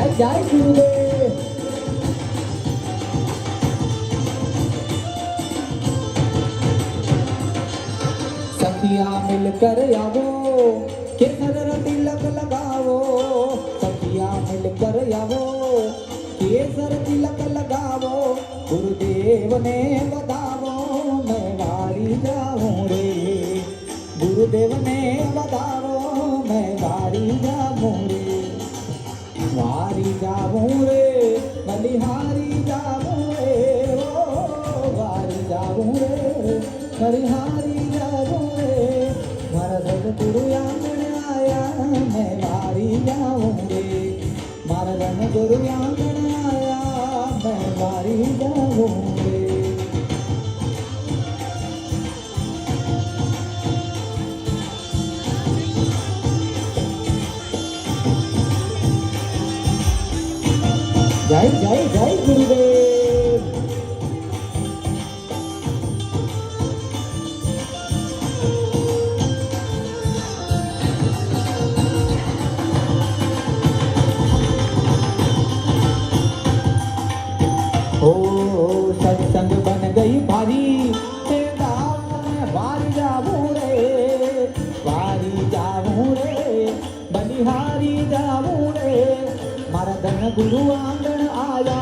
जय जय गुरुदेव। सखिया मिलकर आवो केसर तिलक लगावो, सखिया मिलकर आवो केसर तिलक लगावो, गुरुदेव ने बतावो मैं वारी जाऊं रे, गुरुदेव ने बतावो मैं वारी जाऊं रे, वारी जाऊं रे बलिहारी जाऊं रे, ओ वारी जाऊं रे बलिहारी जाऊं रे, मारा सतगुरु आंगण आया मैं वारी जाऊं रे, मारा धनगुरु आंगण आया मैं वारी जाऊं रे। जय जय जय गुरुदेव। ओ सत्संग बन गई भारी तेरा वारी जाऊं रे, वारी जाऊं रे बलिहारी जाऊं रे, मारा धन गुरु आंगण आया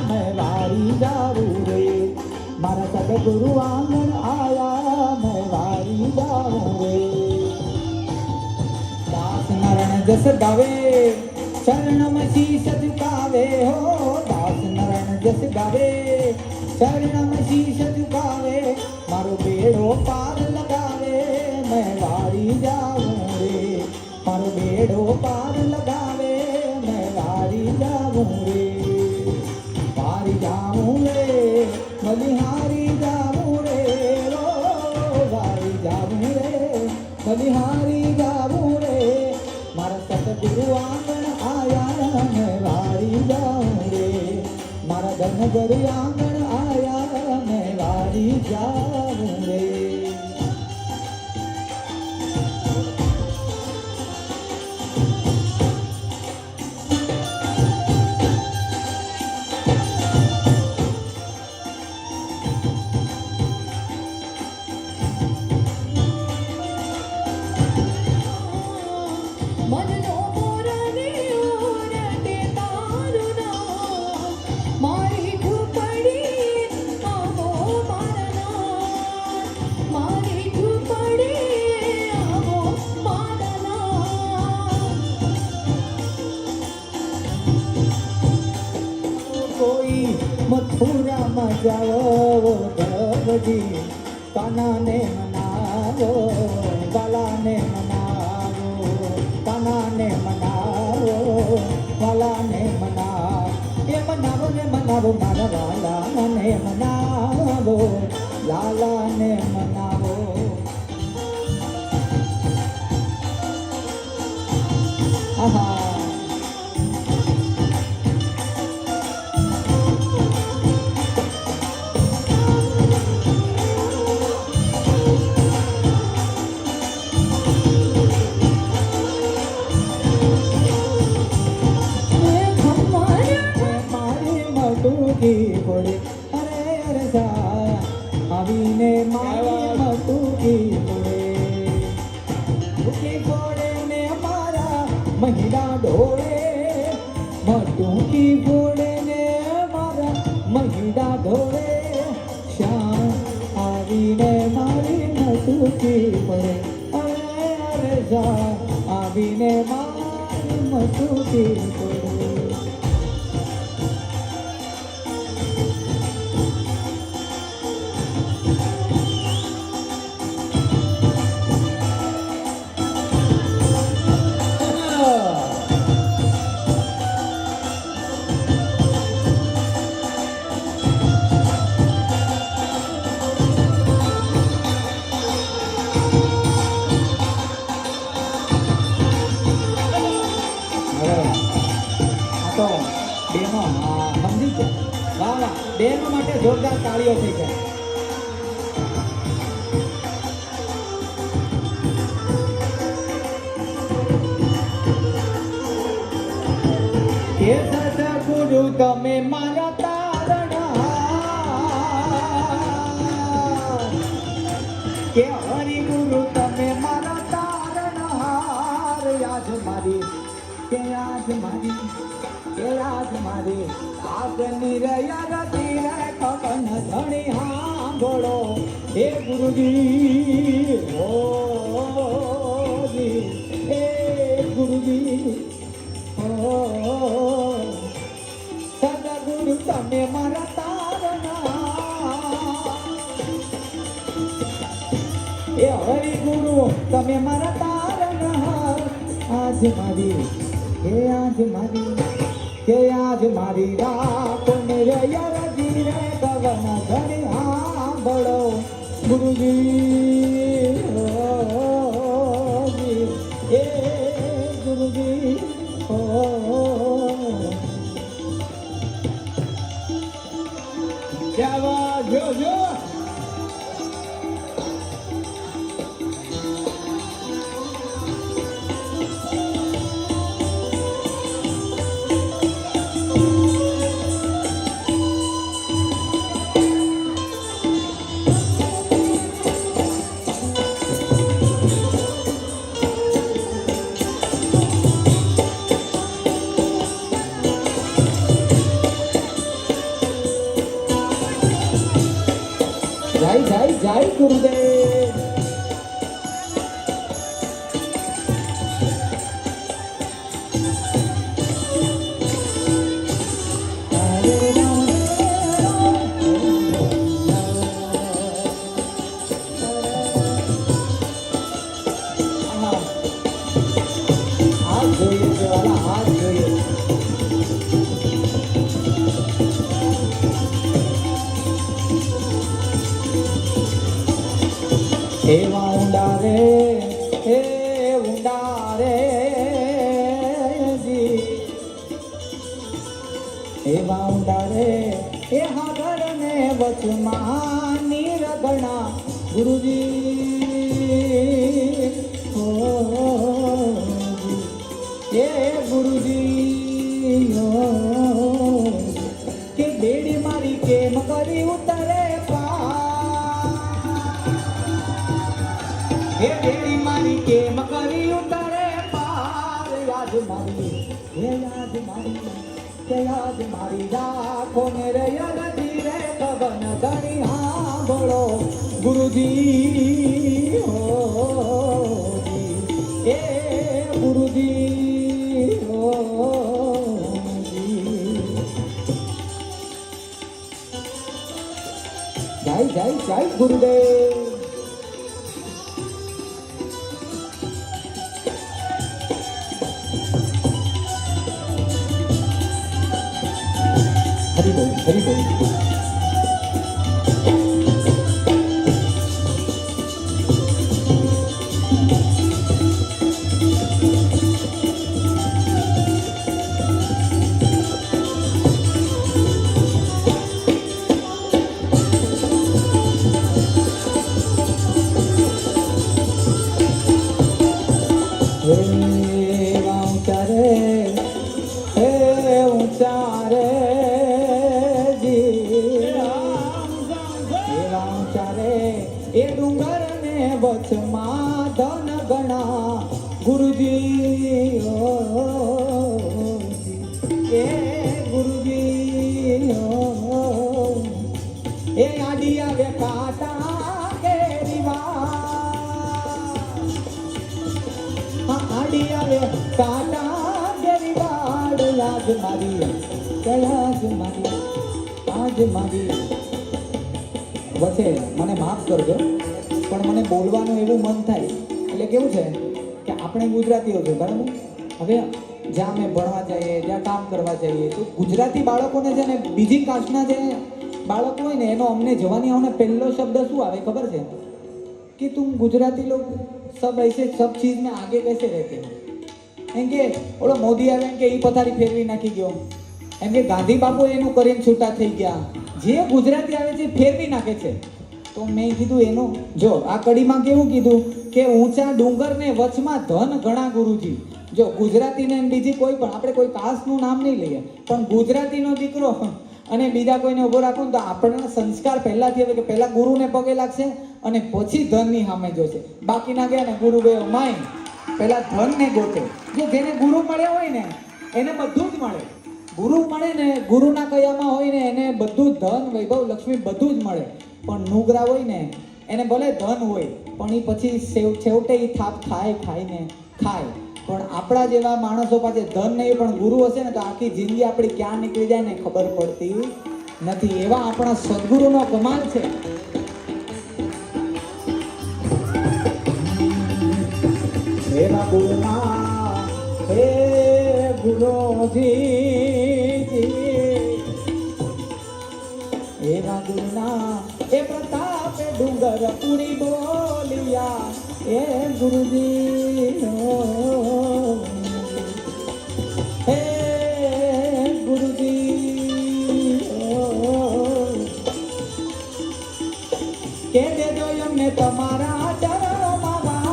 मैं वारी जाऊं रे, मारा सतगुरु आंगण आया मैं वारी जाऊं रे। दास नरण जस गावे शरण में शीश झुकावे हो, दास नरण जस गावे शरण में शीश झुकावे, मारो बेड़ो पार लगावे मैं वारी जाऊं रे, मारो बेड़ो पार लगावे मैं वारी जाऊं रे, वारी जाऊं रे बलिहारी जाऊं रे, ओ वारी जाऊं रे बलिहारी जाऊं रे, मारा सतगुरु आंगण आया मैं वारी जाऊं रे, मारा धनगर आंगण आया मैं वारी जाऊं रे। मथुरा में जाओ द्रौपदी, कान्हा ने मनावो बाला ने मनावो, कान्हा ने मनावो बाला ने मनावो, ये मनावो ने मनावो मारा लाला ने मनावो, लाला ने मनावो। आहा की फोड़े अरे अरे सा अभी ने मारी मटू की फोड़े, की फोड़े ने मारा महिला ढोड़े, मटू की फोड़े ने मारा महिला ढोड़े, श्याम अभी ने मारी मटू की फोड़े अरे अरे सा अभी ने मारी मटू की फोड़े। બેનો માટે જોરદાર તાળીઓ થઈ જાય। કેસર તમે મારા તારણહાર કે હરિ ગુરુ તમે મારા તારણહાર યાદ મારી કે યાદ મારી કે યાદ મારી આગની રહ્યા રતી રે કવન ધણી હાંભળો હે ગુરુજી હો જી હે ગુરુજી હો સદગુરુ તમે મારા તારણહાર એ હરિ ગુરુ તમે મારા તારણહાર આજ મારી કે આજ મારી કે આજ મારી રાખો ને રજી રે ગગન ધણી હાંભળો ગુરુજી એ ગુરુજી જાવા જો જય ગુરુદેવ હાથ જોઈએ એવા ઊંડા રે જી એવા ઊંડા રે એ હાગર ને વચમાં નીરગણા ગુરુજી હો એ ગુરુજી હો કે બેડી મારી કેમ કરી ઉતરે હે બેડી મારી કેમ કરી ઉતરે પાર યાદ મારી હે યાદ મારી કે યાદ મારી રાખો ને રે યલજી રે ગગન ધણી હાંભળો ગુરુજી હો એ ગુરુજી હો જય ગુરુદેવ हरि बोल એ ડુંગર ને વચમાં ધન ગણા ગુરુજી એ ગુરુજી એ આડી આવે કાટા કેરીવા આડી આવે કાટા કેરીવાડ યાદ મારી કયાજ મારી આજ મારી વચ્ચે મને માફ કરજો પણ મને બોલવાનું એવું મન થાય એટલે કેવું છે કે આપણે ગુજરાતીઓ છે બરાબર હવે જ્યાં અમે ભણવા જઈએ જ્યાં કામ કરવા જઈએ તો ગુજરાતી બાળકોને છે ને બીજી કાસ્ટના જે બાળકો હોય ને એનો અમને જવાની આવને પહેલો શબ્દ શું આવે ખબર છે कि तुम गुजराती लोग सब ऐसे सब चीज में आगे कैसे रहते हो एम के ओलो मोदी आवे एम के ई पथारी फेरवी नाखी गयो एम के गांधी बापू एनु करीने छूटा થઈ ગયા જે ગુજરાતી આવે છે ફેરવી નાખે છે તો મેં કીધું એનો જો આ કડીમાં કેવું કીધું કે ઊંચા ડુંગર ને વચમાં ધન ઘણા ગુરુજી જો ગુજરાતીને બીજી કોઈ પણ આપણે કોઈ કાસ્ટનું નામ નહીં લઈએ, પણ ગુજરાતીનો દીકરો અને બીજા કોઈને ઊભો રાખો ને તો આપણને સંસ્કાર પહેલાથી હવે કે પહેલા ગુરુને પગે લાગશે અને પછી ધનની સામે જોશે. બાકીના ગયા ને ગુરુ ગયો માય, પહેલા ધનને ગોતે. જો જેને ગુરુ મળ્યા હોય ને એને બધું જ મળે. ગુરુ મળે ને, ગુરુના કયામાં હોય ને એને બધું જ ધન, વૈભવ, લક્ષ્મી બધું જ મળે. પણ નુગરા હોય ને એને ભલે ધન હોય પણ એ પછી છેવટે એ થાપ ખાઈને ખાય. પણ આપણા જેવા માણસો પાસે ધન નહીં પણ ગુરુ હશે ને તો આખી જિંદગી આપણી ક્યાં નીકળી જાય ને ખબર પડતી નથી. એવા આપણા સદગુરુનો કમાલ છે. એવા ગુરુના હે ગુરુજી, એવા ગુરુના એ પ્રતાપે ડુંગર પૂરી બોલિયા એ ગુરુજી હે ગુરુજી કે દેજો અમને તમારા ચરણોમાં,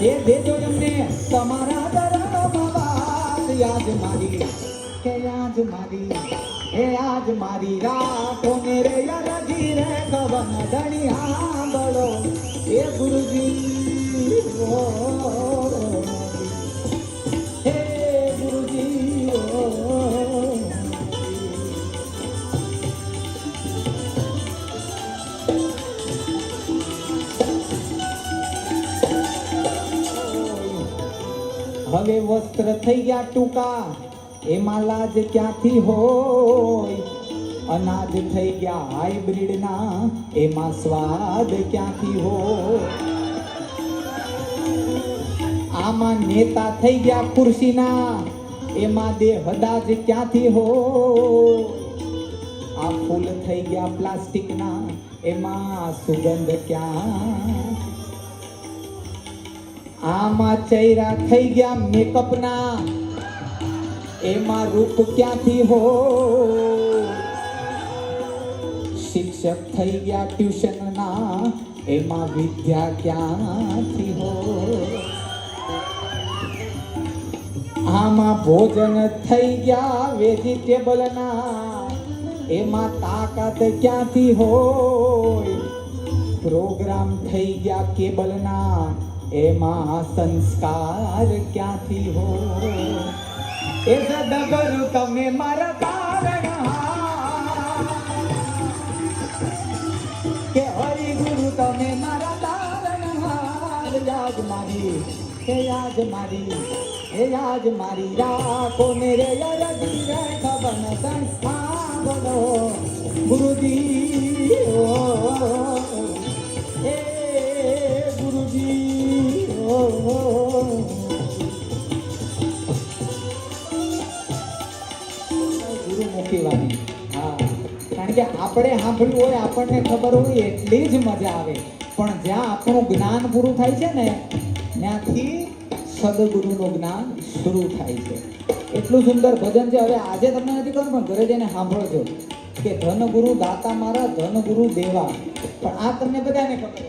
એ દેજો અમને તમારા ચરણોમાં. યાદ મારી કે યાદ મારી એ આજ મારી રાખો ને રે યારજી રે કવન ધણિયા બળો એ ગુરુજી હે ગુરુજી હવે વસ્ત્ર થઈ ગયા ટૂંકા એમાં લાજ ક્યાંથી હોય, અનાજ થઈ ગયા હાઇબ્રિડના એમાં સ્વાદ ક્યાંથી હોય, આમાં નેતા થઈ ગયા ખુરશીના એમાં દેહદાજ ક્યાંથી હોય, આ ફૂલ થઈ ગયા પ્લાસ્ટિકના એમાં સુગંધ ક્યાં, આમાં ચહેરા થઈ ગયા મેકઅપના એમાં રૂપ ક્યાંથી હોય, શિક્ષક થઈ ગયા ટ્યુશનના એમાં વિદ્યા ક્યાંથી હોય, આમાં ભોજન થઈ ગયા વેજીટેબલના એમાં તાકાત ક્યાંથી હોય, પ્રોગ્રામ થઈ ગયા કેબલના એમાં સંસ્કાર ક્યાંથી હોય, એ સદગુરુ તમે મારા તારણહાર, કે હરિ ગુરુ તમે મારા તારણહાર. યાદ મારી કે યાદ મારી એ યાદ મારી રાખો ને રે યારજી રે ખબન સંસ્થા બોલો ગુરુજી એ ગુરુજી ગુરુમુખી વાણી. હા, કારણ કે આપણે સાંભળ્યું હોય આપણને ખબર હોય એટલી જ મજા આવે, પણ જ્યાં આપણું જ્ઞાન પૂરું થાય છે ને ત્યાંથી સદગુરુનું જ્ઞાન શરૂ થાય છે. એટલું સુંદર ભજન છે. હવે આજે તમને નથી કહું પણ ઘરે જઈને સાંભળજો કે ધન ગુરુ દાતા મારા ધન ગુરુ દેવા, પણ આ તમને બધાને ખબર છે.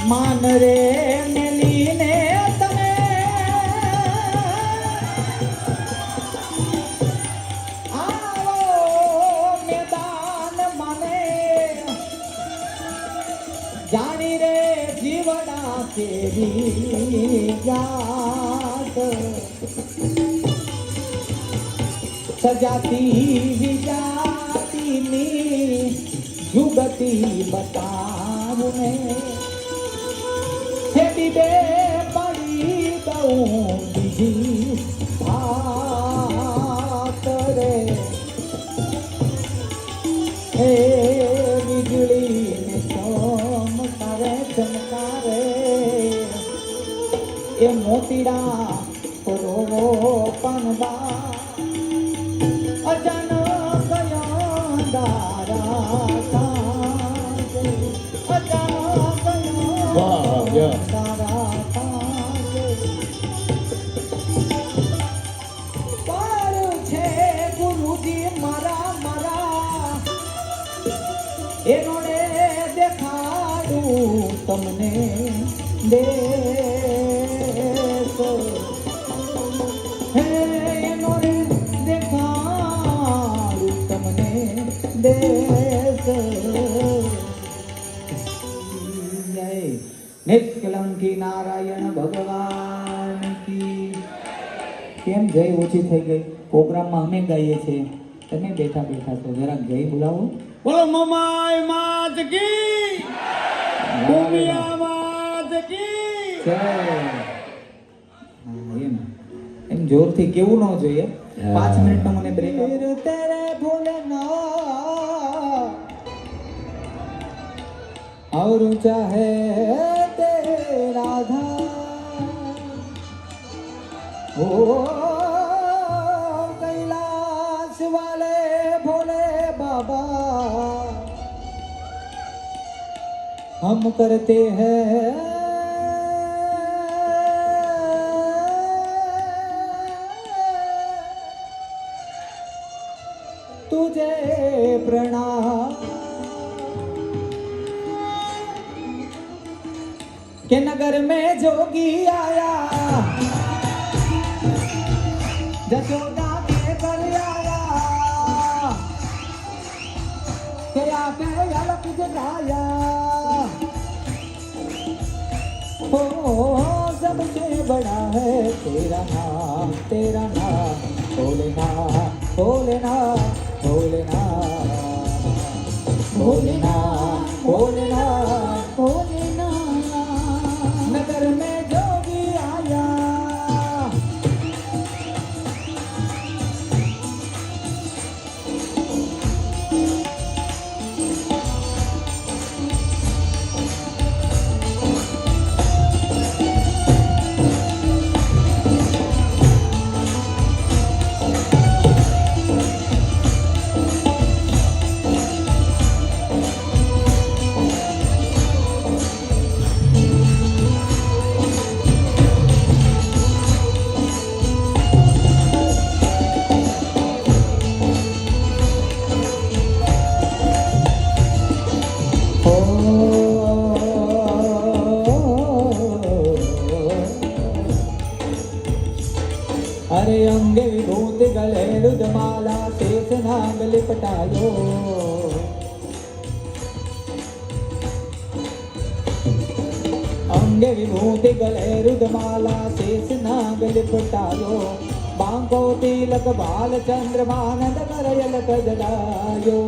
માન રે મેલીને તમે આવો મેદાન મને જાણી રે જીવડા કેવી જાત સજાતી વિજાતીની જુગતી બતાવું ને બે પડી દઉં બીજી વાત રે હે વીજળીને ચમકારે એ મોતીડા રોવો પણબા અચાનક દારા એનો રે દેખાડું તમને દેશ હે એનો રે દેખાડું તમને દેશ નિષ્કલંકી નારાયણ ભગવાન કી કેમ જય ઓછી થઈ ગઈ પ્રોગ્રામમાં અમે ગાઈએ છીએ તમે બેઠા બેઠા છો જરાક જય બોલાવો બોલો મમાઈ માત કી ભૂમિયા માત કી જય એમ એમ જોરથી કેવું ન જોઈએ 5 મિનિટનો મને બ્રેક તેરે ભોલેના और चाहे तेरा धाम ओ कैलाश वाले भोले बाबा हम करते हैं तुझे प्रणाम के नगर में जोगी आया जसोदा के घर आया के आके अलग जगाया हो सबसे बड़ा है तेरा नाम भोलेनाथ भोलेनाथ भोलेनाथ भोलेनाथ भोलेनाथ भोलेनाथ नगर में जोगी आया अरे अंगे विभूत गले रुद्रमाला शेष नाग लिपटायो अंगे विभूति गले रुद्रमाला शेष नाग लिपटायो बांको तिलक बाल चंद्रमानंद करयल कजलायो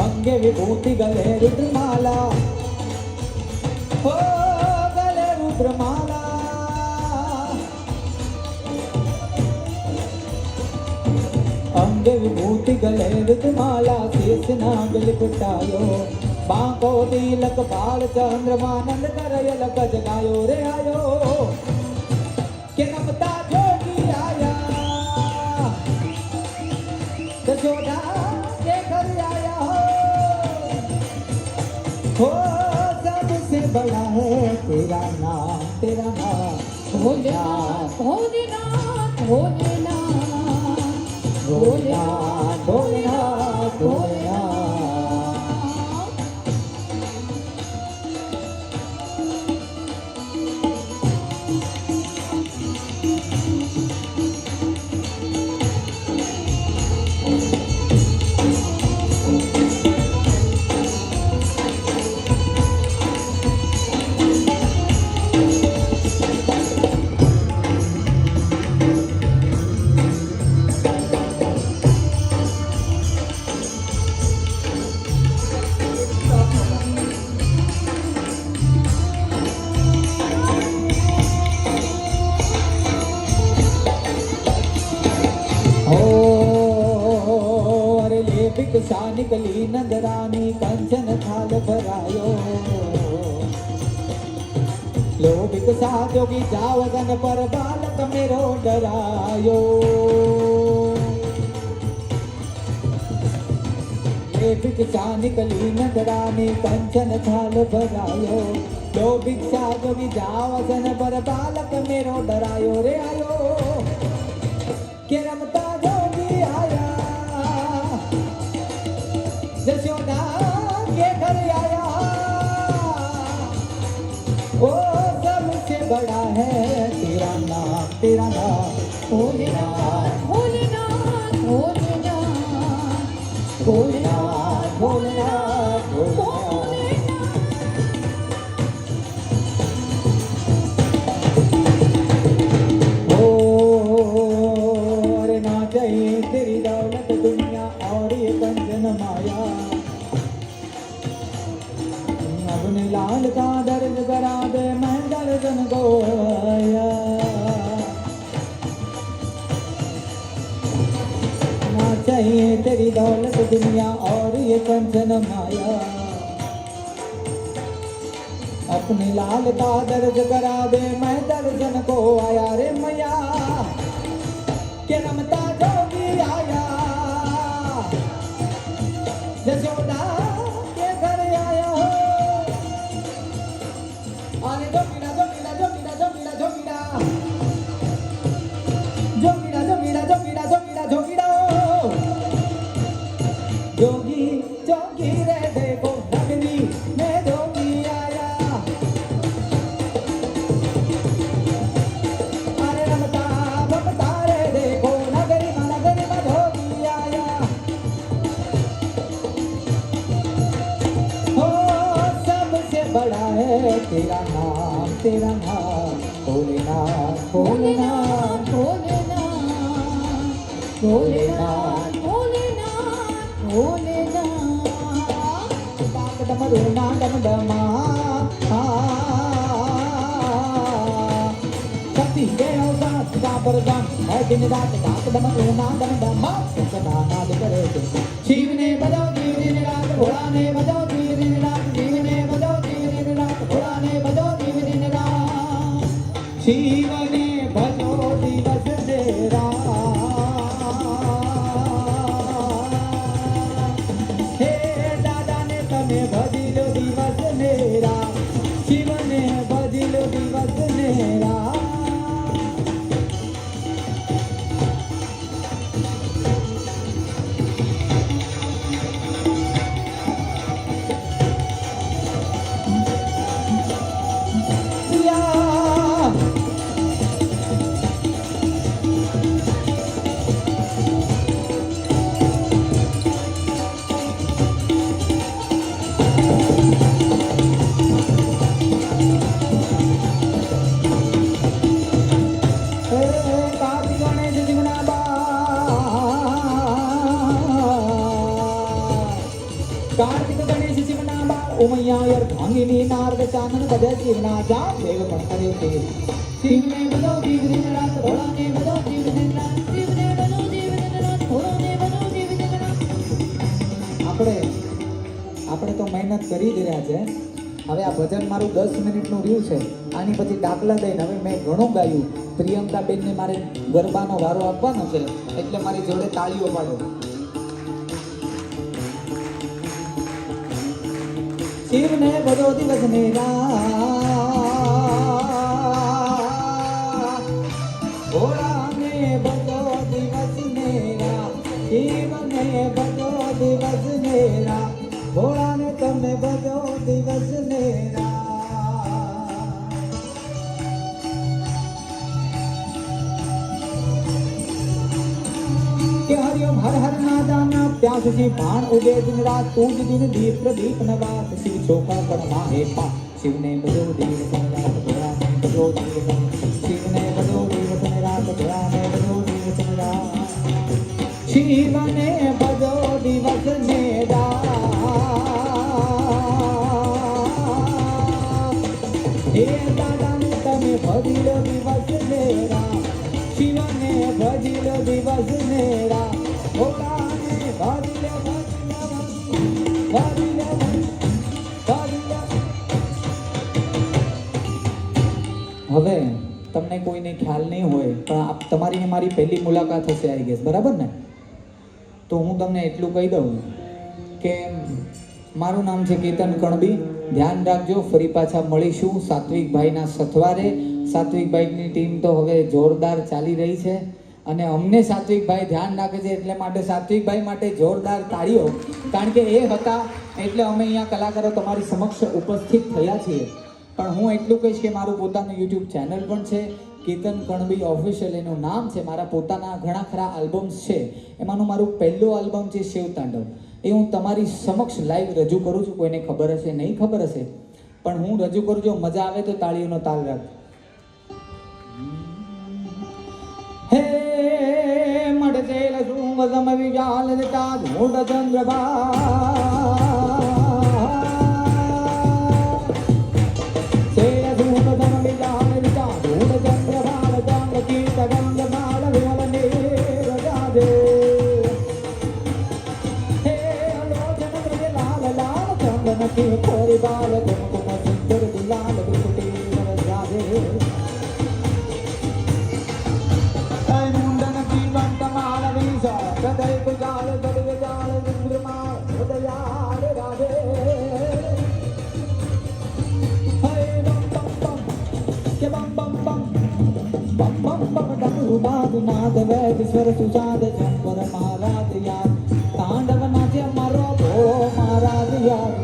अंगे विभूति गले रुद्रमाला हो गले रुद्रमाला अंगे विभूति गले रुद्रमाला शेष नाग लिपटायो बांको तिलक बाल चंद्रमानंद करयल गजगायो रे आयो के नमता जोगी आया जसोदा के घर आया हो सबसे बड़ा है तेरा नाम भोलेनाथ भोलेनाथ भोलेनाथ भोलेनाथ भोलेनाथ भोलेनाथ भिक्षा निकली नंदरानी कंचन थाल भरायो लो भिक्षा जोगी जावदन पर बालक मेरो डरायो ले भिक्षा निकली नंदरानी कंचन थाल भरायो लो भिक्षा जोगी जावदन पर बालक मेरो डरायो रे आयो के रमता जोगी आया ભોલેનાથ ભોલેનાથ ભોલેનાથ ओ अरे ना चाहिए तेरी दौलत दुनिया और ये कंचन माया अपने लाल का दर्द करा दे मैं दर्शन को आया ना चाहिए तेरी दौलत दुनिया और ये कंचन माया अपने लाल का दर्द करा दे मैं दर्शन को आया रे मैया के रमता जोगी आया यशोदा के घर आया हो अरे जोगीरा जोगीरा जोगीरा जोगीरा जोगीरा जोगीरा जोगीरा जोगीरा जोगीरा जोगीरा जोगी जोगी रे देखो नगरी में जोगी आया अरे रमता बमता रे देखो नगरी में जोगी आया हो सबसे बड़ा है तेरा नाम भोलेनाथ भोलेनाथ ભોલેનાથ ભોલેનાથ ભોલેનાથ ભોલેનાથ डाक डमरू ना डम डमा शक्ति के अवसाद का वरदान है दिन रात डाक डमरू ना डम डमा सदा नाद करे शिव ने बजाओ जीव दिन रात भोला ने बजाओ जीव दिन रात शिव ने बजाओ जीव दिन रात भोला ने बजाओ जीव दिन रात शिव ने भजो दिवस दे हे दादा ने तने भजिलो दिवस नेरा शिव ने भजिलो दिवस नेरा या कार्तिक गणेश जीवना बा कार्तिक गणेश जीवना बा उमैया यार भांगिनी नारद चानन बजे जीवना जा देव पण करे ते शिव ने बजो जीव दिन रात भोला ने बजो जीव दिन रात શિવને બનો જીવ દિન રાત ભોળાને બનો જીવ દિન રાત આપણે તો મહેનત કરી જ રહ્યા છે હવે આ ભજન મારું 10 મિનિટનું રહ્યું છે આની પછી દાખલા દઈને હવે મેં ઘણું ગાયું પ્રિયંકાબેનને મારે ગરબાનો વારો આપવાનો છે એટલે મારી જોડે તાળીઓ પાડો શિવને ભજો દિવસ ને રાત ભોળાને ભજો દિવસ ને રાત શિવને ભજો દિવસ ને રાત ભોળાને તમે ભજો દિવસ ને રાત કે હરિઓમ હર હર નાદાના પ્યાસ જી ભાણ ઉડે દિન રાત તું જ દિન દીપ પ્રદીપ નવાત શિવ ચોકા કણમાં હે પા શિવને ભજો દિવસ ને રાત ભોળાને ભજો દિવસ ને શિવને ભજો દિવસ ને રાત ભોળાને ભજો દિવસ ને રાત શિવને ભજો દિવસ ને રાત હે દાદાને તમે ભજી લો દિવસ ને રાત શિવને ભજી લો દિવસ ને રાત ભોળાને ભજી લો ભજી લો હવે તમને કોઈને ખ્યાલ નહીં હોય પણ તમારી ને મારી પહેલી મુલાકાત હશે આઈ ગેસ બરાબર ને તો હું તમને એટલું કહી દઉં કે મારું નામ છે કેતન કણબી ધ્યાન રાખજો ફરી પાછા મળીશું સાત્વિકભાઈના સથવારે સાત્વિકભાઈની ટીમ તો હવે જોરદાર ચાલી રહી છે અને અમને સાત્વિકભાઈ ધ્યાન રાખે છે એટલે માટે સાત્વિકભાઈ માટે જોરદાર તાળીઓ કારણ કે એ હતા એટલે અમે અહીંયા કલાકારો તમારી સમક્ષ ઉપસ્થિત થયા છીએ પણ હું એટલું કહીશ કે મારું પોતાનું યુટ્યુબ ચેનલ પણ છે કેતન કણબી ઓફિશિયલ એનું નામ છે મારા પોતાના ઘણા ખરા આલ્બમ્સ છે એમાંનું મારું પહેલું આલ્બમ છે શિવ તાંડવ એ હું તમારી સમક્ષ લાઈવ રજૂ કરું છું. કોઈને ખબર હશે નહીં ખબર હશે, પણ હું રજૂ કરું. જો મજા આવે તો તાળીઓનો તાલ રાખ. હે મડસેલ શુંગ સમ વિજાલ તા ધૂઢ ચંદ્રબા ખોરી બાલ કુમકુમ સુંદર ગુલાલ ગુટી વરસાદે કઈ મુંડન જીવંત માલ વિસા હૃદય ગુજાલ ગડવ જાળ વિદ્રમાલ હૃદયાલ રાધે હે બમ બમ બમ કે બમ બમ બમ બમ બમ બમ ડમરુ નાદ નાદ વેદ સ્વર સુજાદ શંકર મહારાજ યાદ તાંડવ નાચે મારો ભોળો મહારાજ યાદ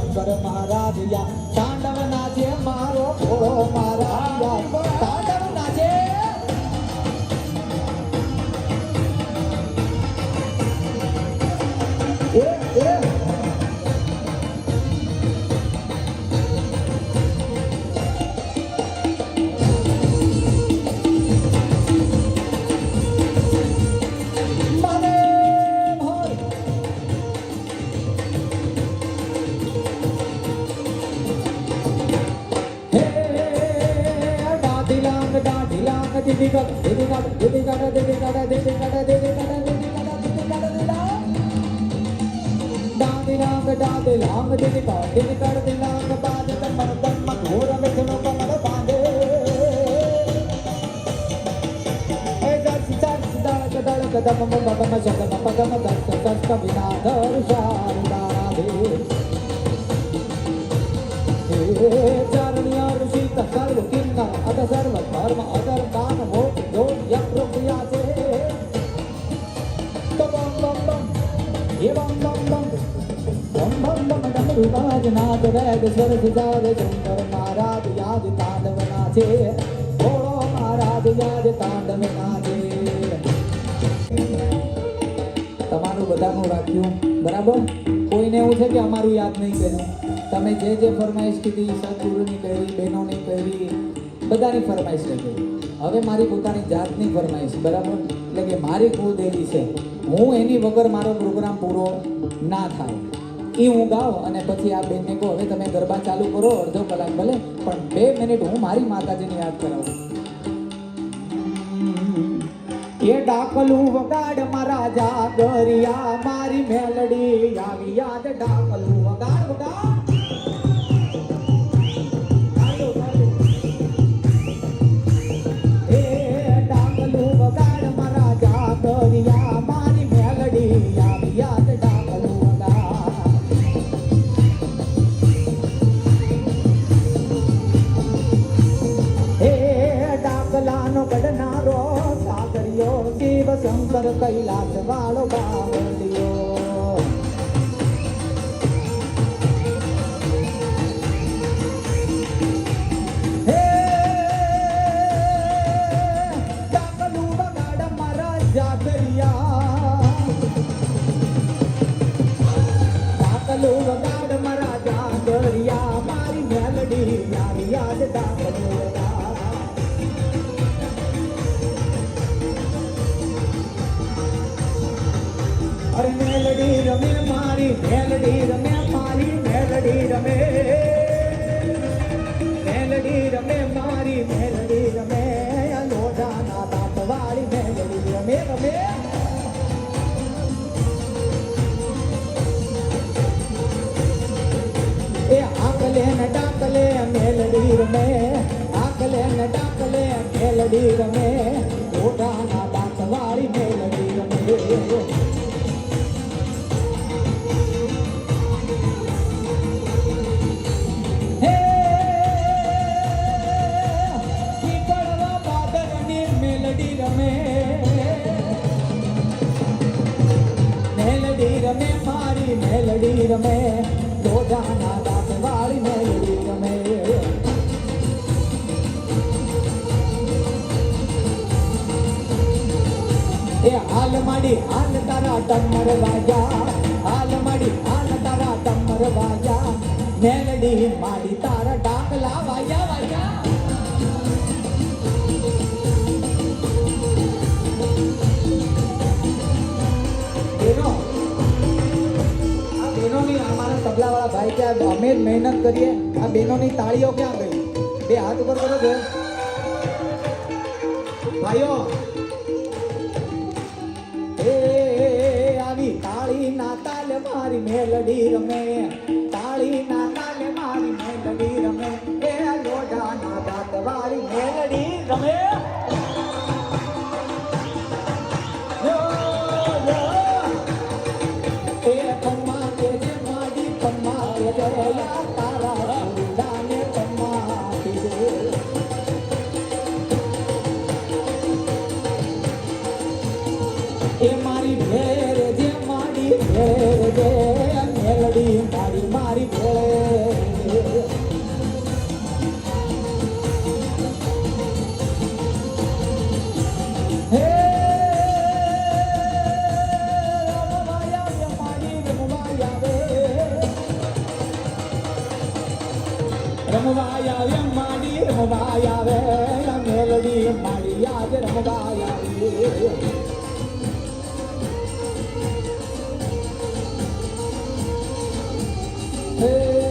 શંકર મહારાજ યા તાંડવ નાચે મારો ભોળો મહારાજ યા તાંડવ નાચે તમારું બધાનું રાખ્યું બરાબર. કોઈને એવું છે કે અમારું યાદ નહીં કર્યું. તમે જે ફરમાઈશ કીધી સદગુરુની કરી, બહેનોની કરી, બધાની ફરમાઈશ કરી. હવે મારી પોતાની જાતની ફરમાઈશ બરાબર. એટલે કે મારી કુળદેવી છે, હું એની વગર મારો પ્રોગ્રામ પૂરો ના થાય એ હું ગાઉં અને પછી આ બેનને કહો હવે તમે ગરબા ચાલુ કરો અડધો કલાક ભલે, પણ 2 મિનિટ હું મારી માતાજીને યાદ કરાવું. એ ડાકલું વગાડ મારા જાગરિયા, મારી મેલડી આવી યાદ. ડાકલું વગાડ વગાડ શંકર કૈલાસ વાળો બાવળિયો. મારી મેલડી રમે મારી મેલડી રમે મેલડી રમે મારી મેલડી રમે લોઢાના દાંત વાળી મેલડી રમે રમે એ આકલે ને ડાકલે મેલડી રમે આકલે ને ડાકલે મેલડી રમે લોઢાના દાંત વાળી મેલડી રમે હે પીપળવા બાદરની મેલડી રમે મેલડી રમે મારી મેલડી રમે લોઢાના દાંત વાળી મેલડી રમે એ હાલ માડી હાલ તારા ડમર વાજા હાલ માડી હાલ તારા ડમર વાજા મેલડી માડી તારા ડાકલા વાજા વાજા બેનો આ બેનોની અમારા તબલાવાળા ભાઈ કે અમે જ મહેનત કરીએ આ બેનોની તાળીઓ ક્યાં ગઈ બે હાથ ઉપર કરો બે ભાઈઓ એ આવી તાળી ના તાલે મારી મેલડી રમે તાળી ના તાલે મારી મેલડી રમે એ લોઢાના દાંત વાળી મેલડી રમે એ પમ્મા કે જે માડી પમ્મા કે જયા તારા સુદાને પમ્મા કીધે એ મારી ભેર જે માડી ભેર જે મેલડી મારી મારી ભેર હે રમવાયા માડી રમવાયા વે રમવાયા માડી રમવાયા વે મેલડી માડી યાદ રમવાયા વે Hey,